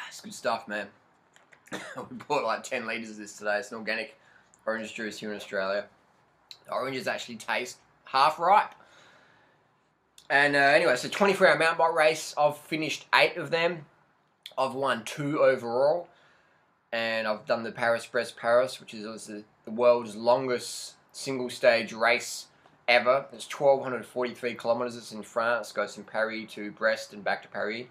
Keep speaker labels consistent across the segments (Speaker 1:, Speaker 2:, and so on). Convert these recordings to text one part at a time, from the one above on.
Speaker 1: It's good stuff, man. We bought like 10 litres of this today. It's an organic orange juice here in Australia. The oranges actually taste half ripe. And anyway, it's a 24-hour mountain bike race. I've finished 8 of them. I've won 2 overall. And I've done the Paris-Brest-Paris, which is obviously the world's longest single-stage race ever. It's 1,243 kilometres. It's in France. It goes from Paris to Brest and back to Paris.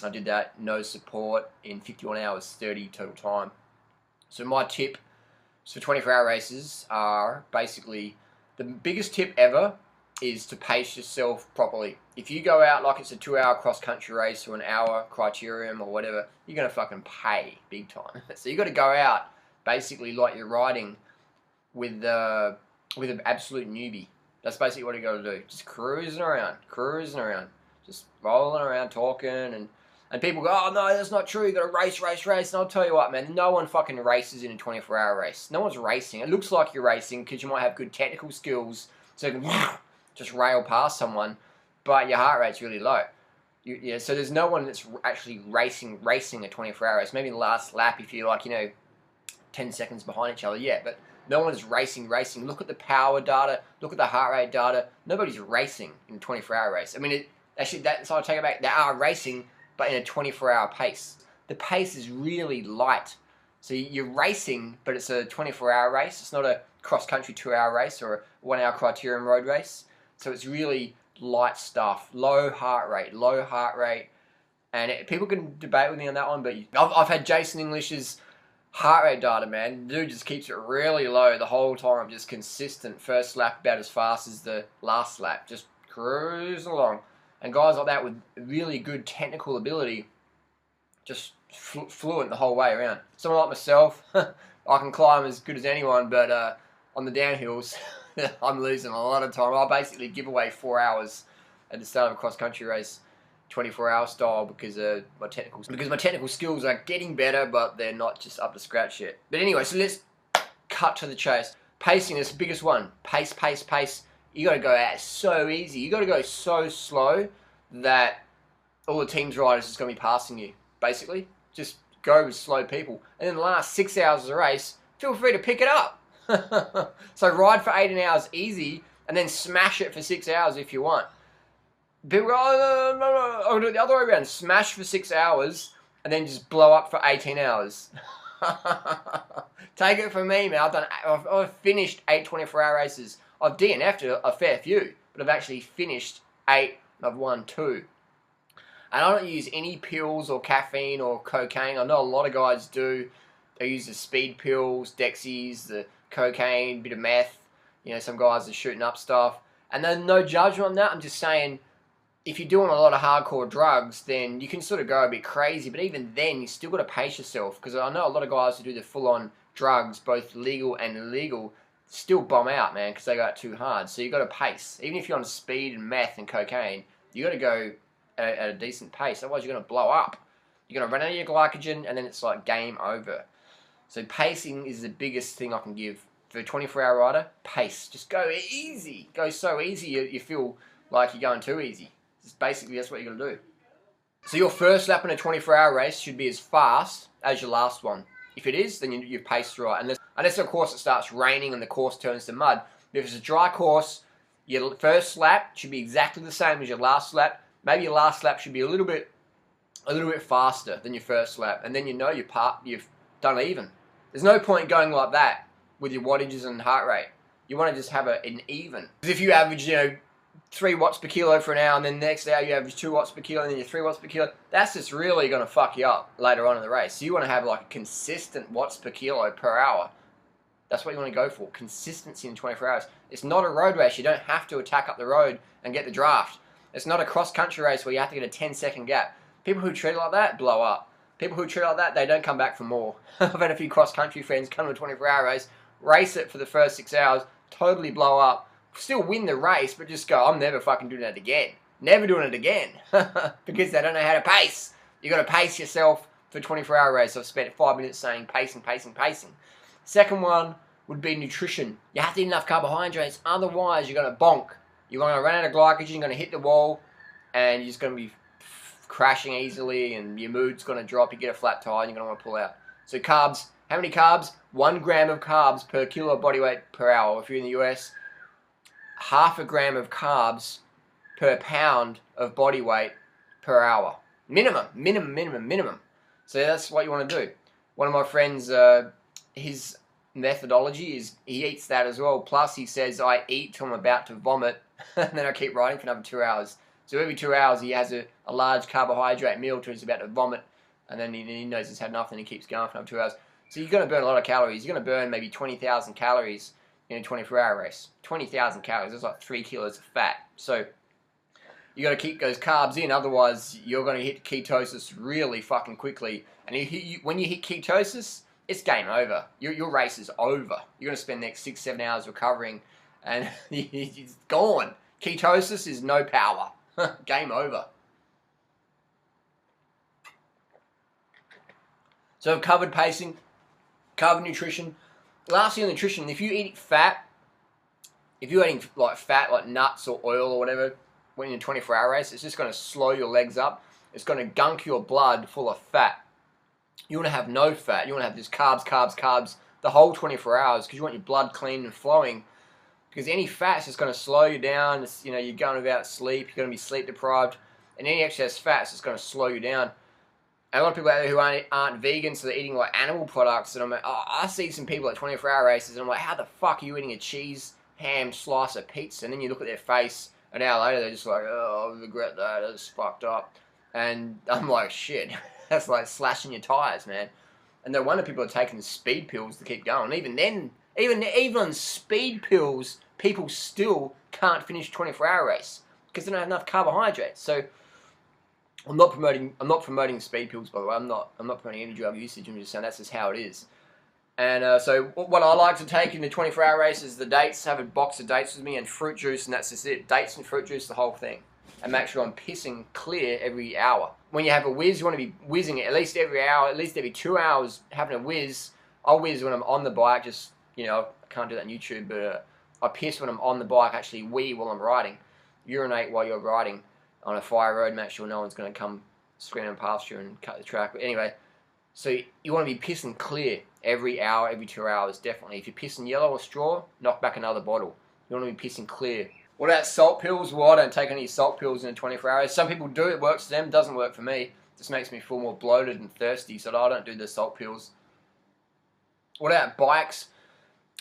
Speaker 1: I did that, no support, in 51 hours 30 total time. So my tip for 24-hour races are basically, the biggest tip ever is to pace yourself properly. If you go out like it's a 2-hour cross-country race or an hour criterium or whatever, you're going to fucking pay big time. So you got to go out basically like you're riding with an absolute newbie. That's basically what you got to do. Just cruising around, just rolling around, talking, and people go, oh no, that's not true, you got to race. And I'll tell you what, man, no one fucking races in a 24-hour race. No one's racing. It looks like you're racing because you might have good technical skills, so you can just rail past someone, but your heart rate's really low. So there's no one that's actually racing a 24-hour race. Maybe the last lap if you're 10 seconds behind each other, yeah, but no one's racing. Look at the power data, look at the heart rate data. Nobody's racing in a 24-hour race. I mean, so I'll take it back. They are racing, but in a 24-hour pace. The pace is really light. So you're racing, but it's a 24-hour race. It's not a cross-country 2-hour race or a 1-hour criterium road race. So it's really light stuff, low heart rate. And people can debate with me on that one, but I've had Jason English's heart rate data, man. The dude just keeps it really low the whole time, just consistent. First lap about as fast as the last lap, just cruising along. And guys like that with really good technical ability, just fluent the whole way around. Someone like myself, I can climb as good as anyone, but on the downhills, I'm losing a lot of time. I basically give away 4 hours at the start of a cross-country race, 24-hour style, because my technical skills are getting better, but they're not just up to scratch yet. But anyway, so let's cut to the chase. Pacing is the biggest one. Pace. You got to go out so easy. You got to go so slow that all the team's riders is going to be passing you. Basically, just go with slow people. And in the last 6 hours of the race, feel free to pick it up. So ride for 18 hours easy, and then smash it for 6 hours if you want. People go, oh, no, I'll do it the other way around. Smash for 6 hours, and then just blow up for 18 hours. Take it from me, man. I've finished 8 24-hour races. I've DNF'd a fair few, but I've actually finished 8 and I've won 2. And I don't use any pills or caffeine or cocaine. I know a lot of guys do. They use the speed pills, Dexies, the cocaine, bit of meth. Some guys are shooting up stuff. And then no judgment on that. I'm just saying, if you're doing a lot of hardcore drugs, then you can sort of go a bit crazy. But even then, you still got to pace yourself. Because I know a lot of guys who do the full-on drugs, both legal and illegal, still bomb out, man, because they got too hard. So you got to pace. Even if you're on speed and meth and cocaine, you got to go at a decent pace. Otherwise, you're going to blow up. You're going to run out of your glycogen, and then it's like game over. So pacing is the biggest thing I can give for a 24-hour rider. Pace. Just go easy. Go so easy you feel like you're going too easy. Basically, that's what you're going to do. So your first lap in a 24-hour race should be as fast as your last one. If it is, then you've paced right. Unless of course it starts raining and the course turns to mud. But if it's a dry course, your first lap should be exactly the same as your last lap. Maybe your last lap should be a little bit faster than your first lap, and then you've done even. There's no point going like that with your wattages and heart rate. You want to just have an even. Because if you average 3 watts per kilo for an hour, and then the next hour you average 2 watts per kilo, and then you're 3 watts per kilo, that's just really going to fuck you up later on in the race. So you want to have like a consistent watts per kilo per hour. That's what you want to go for. Consistency in 24 hours. It's not a road race. You don't have to attack up the road and get the draft. It's not a cross-country race where you have to get a 10-second gap. People who treat it like that blow up. People who treat it like that, they don't come back for more. I've had a few cross-country friends come to a 24-hour race it for the first 6 hours, totally blow up, still win the race, but just go, I'm never fucking doing that again. Never doing it again. Because they don't know how to pace. You got to pace yourself for a 24-hour race. I've spent 5 minutes saying pacing. Second one would be nutrition. You have to eat enough carbohydrates, otherwise you're going to bonk. You're going to run out of glycogen, you're going to hit the wall, and you're just going to be crashing easily and your mood's going to drop, you get a flat tire and you're going to want to pull out. So carbs, how many carbs? 1 gram of carbs per kilo of body weight per hour. If you're in the US, half a gram of carbs per pound of body weight per hour. Minimum. So that's what you want to do. One of my friends, his methodology is he eats that as well. Plus he says, I eat till I'm about to vomit and then I keep riding for another 2 hours. So every 2 hours he has a large carbohydrate meal till he's about to vomit, and then he knows he's had enough and he keeps going for another 2 hours. So you're going to burn a lot of calories. You're going to burn maybe 20,000 calories in a 24-hour race. 20,000 calories, that's like 3 kilos of fat. So you got to keep those carbs in, otherwise you're going to hit ketosis really fucking quickly. And when you hit ketosis, it's game over. Your race is over. You're going to spend the next 6-7 hours recovering, and it's gone. Ketosis is no power. Game over. So I've covered pacing, covered nutrition. Lastly on nutrition, if you eat fat, if you're eating like fat, like nuts or oil or whatever, when you're in a 24-hour race, it's just going to slow your legs up. It's going to gunk your blood full of fat. You want to have no fat. You want to have just carbs the whole 24 hours because you want your blood clean and flowing. Because any fat's just going to slow you down. It's, you're going without sleep. You're going to be sleep deprived. And any excess fat's just going to slow you down. And a lot of people out there who aren't vegan, so they're eating like animal products. And I'm like, I see some people at 24-hour races, and I'm like, how the fuck are you eating a cheese, ham, slice of pizza? And then you look at their face, an hour later, they're just like, oh, I regret that. That's fucked up. And I'm like, shit. That's like slashing your tires, man. And no wonder people are taking speed pills to keep going. Even then, even on speed pills, people still can't finish a 24-hour race because they don't have enough carbohydrates. So I'm not promoting speed pills, by the way. I'm not promoting any drug usage. I'm just saying that's just how it is. And so what I like to take in the 24-hour race is the dates. Have a box of dates with me and fruit juice, and that's just it. Dates and fruit juice, the whole thing. And make sure I'm pissing clear every hour. When you have a whiz, you want to be whizzing it at least every hour, at least every 2 hours, having a whiz. I'll whiz when I'm on the bike, just, I can't do that on YouTube, but I piss when I'm on the bike, actually wee while I'm riding. Urinate while you're riding on a fire road, make sure no one's going to come screaming past you and cut the track. But anyway, so you want to be pissing clear every hour, every 2 hours, definitely. If you're pissing yellow or straw, knock back another bottle. You want to be pissing clear. What about salt pills? Well, I don't take any salt pills in 24 hours. Some people do, it works for them, doesn't work for me. It just makes me feel more bloated and thirsty, so I don't do the salt pills. What about bikes?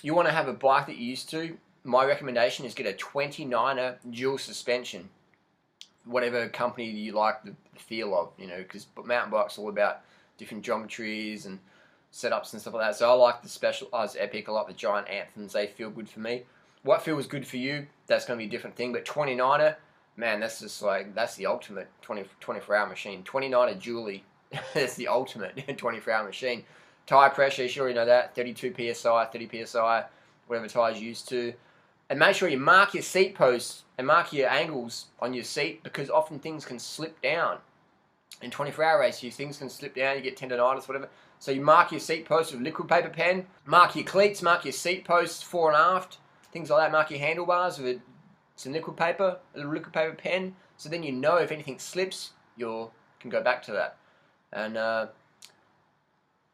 Speaker 1: You want to have a bike that you're used to. My recommendation is get a 29er dual suspension. Whatever company you like the feel of, because mountain bikes are all about different geometries and setups and stuff like that. So I like the Specialized Epic, I like the Giant Anthems, they feel good for me. What feels good for you, that's going to be a different thing. But 29er, man, that's just like, that's the ultimate 24-hour machine. 29er dually, that's the ultimate 24-hour machine. Tire pressure, you should already know that, 32 psi, 30 psi, whatever tires you're used to. And make sure you mark your seat posts and mark your angles on your seat, because often things can slip down. In 24-hour race, things can slip down, you get tendonitis, whatever. So you mark your seat posts with liquid paper pen, mark your cleats, mark your seat posts fore and aft, things like that. Mark your handlebars with some liquid paper, a little liquid paper pen, so then you know if anything slips, you can go back to that. And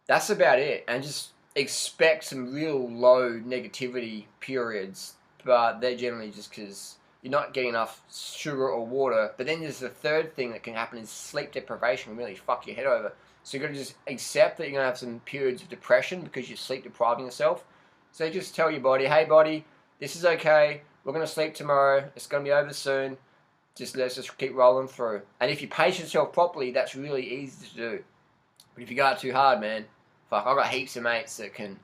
Speaker 1: that's about it. And just expect some real low negativity periods, but they're generally just because you're not getting enough sugar or water. But then there's the third thing that can happen is sleep deprivation really fuck your head over. So you've got to just accept that you're going to have some periods of depression because you're sleep depriving yourself. So just tell your body, hey body, this is okay, we're going to sleep tomorrow, it's going to be over soon, let's just keep rolling through. And if you pace yourself properly, that's really easy to do. But if you go too hard, man, fuck, I've got heaps of mates that can,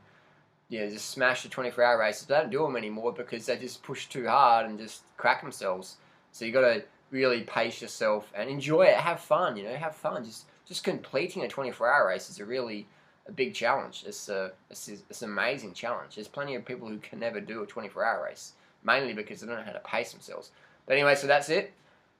Speaker 1: just smash the 24-hour races. They don't do them anymore because they just push too hard and just crack themselves. So you got to really pace yourself and enjoy it, have fun, have fun. Just completing a 24-hour race is a big challenge. It's an amazing challenge. There's plenty of people who can never do a 24-hour race, mainly because they don't know how to pace themselves. But anyway, so that's it.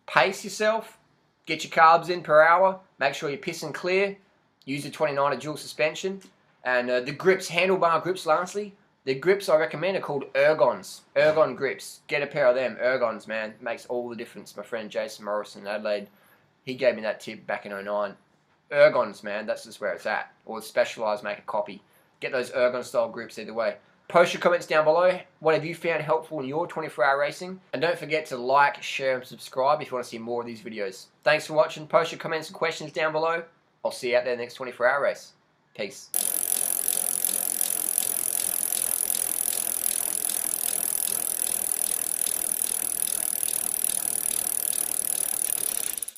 Speaker 1: Pace yourself. Get your carbs in per hour. Make sure you're pissing clear. Use the 29er dual suspension. And the grips, handlebar grips lastly. The grips I recommend are called Ergons. Ergon grips. Get a pair of them. Ergons, man. Makes all the difference. My friend Jason Morrison in Adelaide, He gave me that tip back in '09. Ergons, man, that's just where it's at. Or Specialized, make a copy. Get those Ergon style grips either way. Post your comments down below. What have you found helpful in your 24-hour racing? And don't forget to like, share, and subscribe if you want to see more of these videos. Thanks for watching. Post your comments and questions down below. I'll see you out there next 24-hour race. Peace.